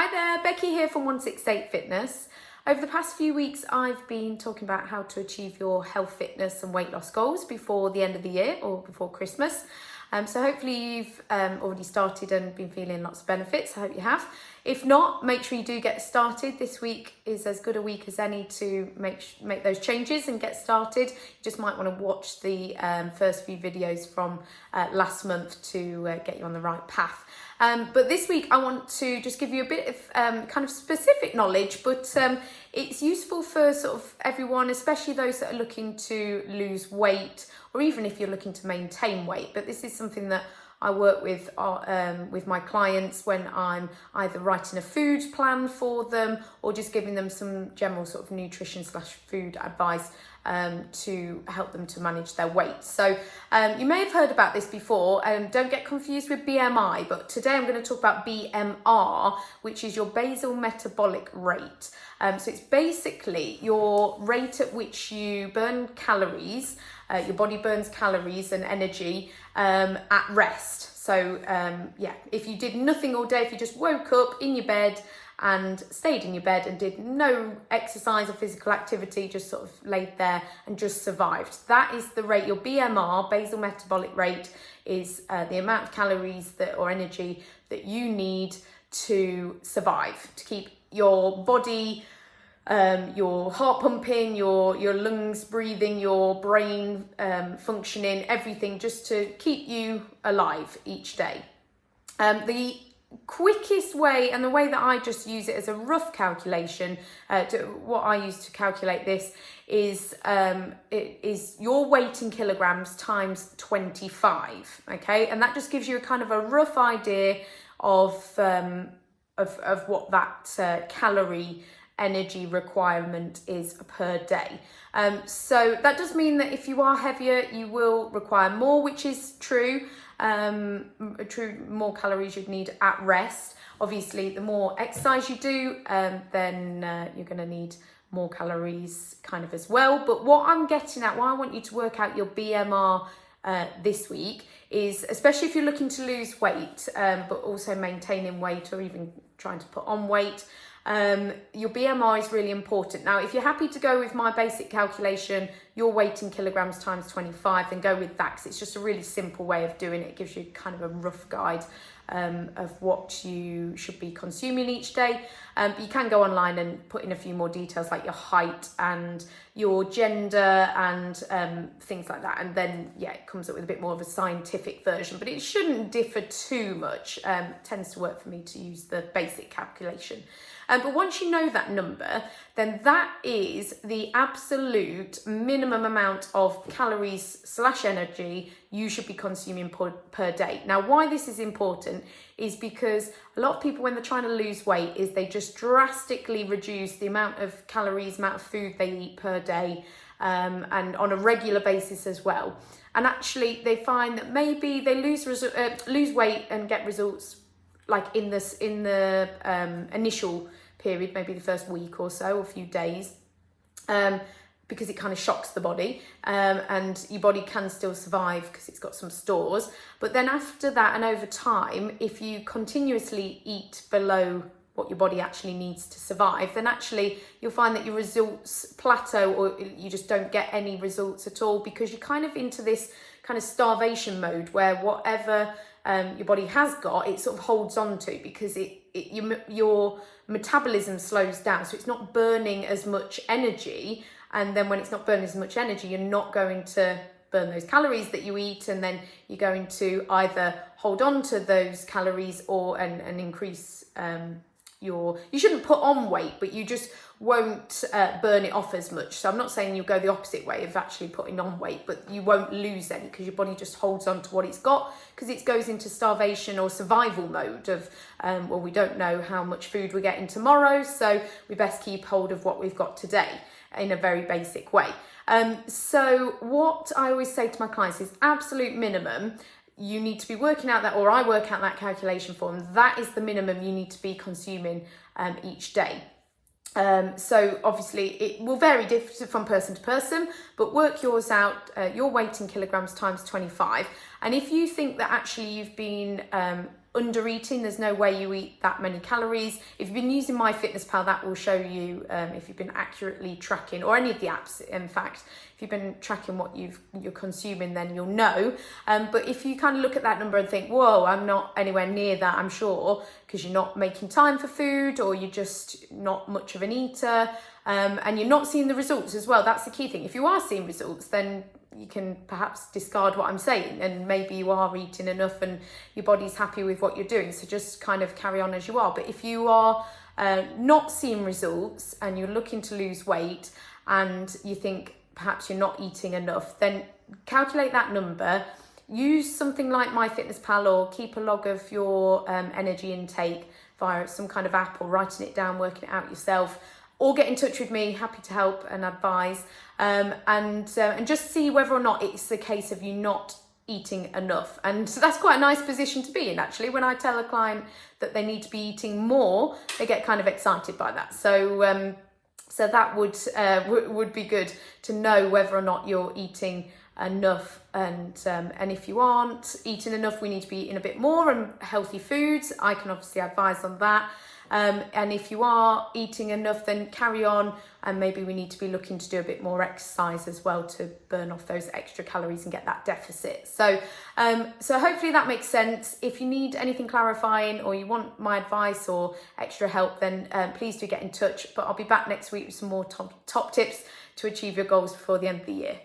Hi there, Becky here from 168 Fitness. Over the past few weeks, I've been talking about how to achieve your health, fitness and weight loss goals before the end of the year or before Christmas. So hopefully you've already started and been feeling lots of benefits. I hope you have. If not, make sure you do get started. This week is as good a week as any to make those changes and get started. You just might want to watch the first few videos from last month to get you on the right path. But this week I want to just give you a bit of kind of specific knowledge, but it's useful for sort of everyone, especially those that are looking to lose weight, or even if you're looking to maintain weight. But this is something that I work with my clients when I'm either writing a food plan for them or just giving them some general sort of nutrition / food advice to help them to manage their weight. So you may have heard about this before. Don't get confused with BMI, but today I'm going to talk about BMR, which is your basal metabolic rate. So it's basically your rate at which you burn calories, your body burns calories and energy at rest. So if you did nothing all day, if you just woke up in your bed and stayed in your bed and did no exercise or physical activity, just sort of laid there and just survived. That is the rate. Your BMR, basal metabolic rate, is the amount of calories or energy that you need to survive, to keep your body, your heart pumping, your lungs breathing, your brain functioning, everything, just to keep you alive each day. The quickest way, and the way that I just use it as a rough calculation, what I use to calculate this is it is your weight in kilograms times 25. Okay, and that just gives you a kind of a rough idea of what that calorie energy requirement is per day. So that does mean that if you are heavier, you will require more, which is true. More calories you'd need at rest. Obviously, the more exercise you do, then you're going to need more calories kind of as well. But what I'm getting at, why I want you to work out your BMR this week is, especially if you're looking to lose weight, but also maintaining weight or even trying to put on weight, your BMR is really important. Now, if you're happy to go with my basic calculation, your weight in kilograms times 25, then go with that, because it's just a really simple way of doing it. It gives you kind of a rough guide of what you should be consuming each day. But you can go online and put in a few more details like your height and your gender and things like that. And then, it comes up with a bit more of a scientific version, but it shouldn't differ too much. It tends to work for me to use the basic calculation. But once you know that number, then that is the absolute minimum amount of calories / energy you should be consuming per day. Now, why this is important is because a lot of people, when they're trying to lose weight, is they just drastically reduce the amount of calories, amount of food they eat per day, and on a regular basis as well. And actually, they find that maybe they lose weight and get results like in the initial period, maybe the first week or so, or a few days, because it kind of shocks the body, and your body can still survive because it's got some stores. But then after that and over time, if you continuously eat below what your body actually needs to survive, then actually you'll find that your results plateau, or you just don't get any results at all, because you're kind of into this kind of starvation mode where whatever your body has got, it sort of holds on to, because your metabolism slows down, so it's not burning as much energy. And then when it's not burning as much energy, you're not going to burn those calories that you eat, and then you're going to either hold on to those calories or and increase you shouldn't put on weight, but you just won't burn it off as much. So I'm not saying you'll go the opposite way of actually putting on weight, but you won't lose any, because your body just holds on to what it's got, because it goes into starvation or survival mode of, we don't know how much food we're getting tomorrow, so we best keep hold of what we've got today in a very basic way. So what I always say to my clients is absolute minimum. You need to be working out that, or I work out that calculation for them. That is the minimum you need to be consuming each day. So obviously it will vary from person to person, but work yours out, your weight in kilograms times 25. And if you think that actually you've been under eating. There's no way you eat that many calories. If you've been using MyFitnessPal, that will show you if you've been accurately tracking, or any of the apps, in fact. If you've been tracking what you're consuming, then you'll know. But if you kind of look at that number and think, whoa, I'm not anywhere near that, I'm sure, because you're not making time for food, or you're just not much of an eater, and you're not seeing the results as well. That's the key thing. If you are seeing results, then you can perhaps discard what I'm saying, and maybe you are eating enough and your body's happy with what you're doing. So just kind of carry on as you are. But if you are not seeing results and you're looking to lose weight and you think perhaps you're not eating enough, then calculate that number. Use something like MyFitnessPal, or keep a log of your energy intake via some kind of app, or writing it down, working it out yourself. Or get in touch with me, happy to help and advise, and just see whether or not it's the case of you not eating enough. And so that's quite a nice position to be in, actually. When I tell a client that they need to be eating more, they get kind of excited by that. So so that would be good to know whether or not you're eating enough, and if you aren't eating enough, we need to be eating a bit more, and healthy foods. I can obviously advise on that. And if you are eating enough, then carry on, and maybe we need to be looking to do a bit more exercise as well to burn off those extra calories and get that deficit. So so hopefully that makes sense. If you need anything clarifying, or you want my advice or extra help, then please do get in touch. But I'll be back next week with some more top tips to achieve your goals before the end of the year.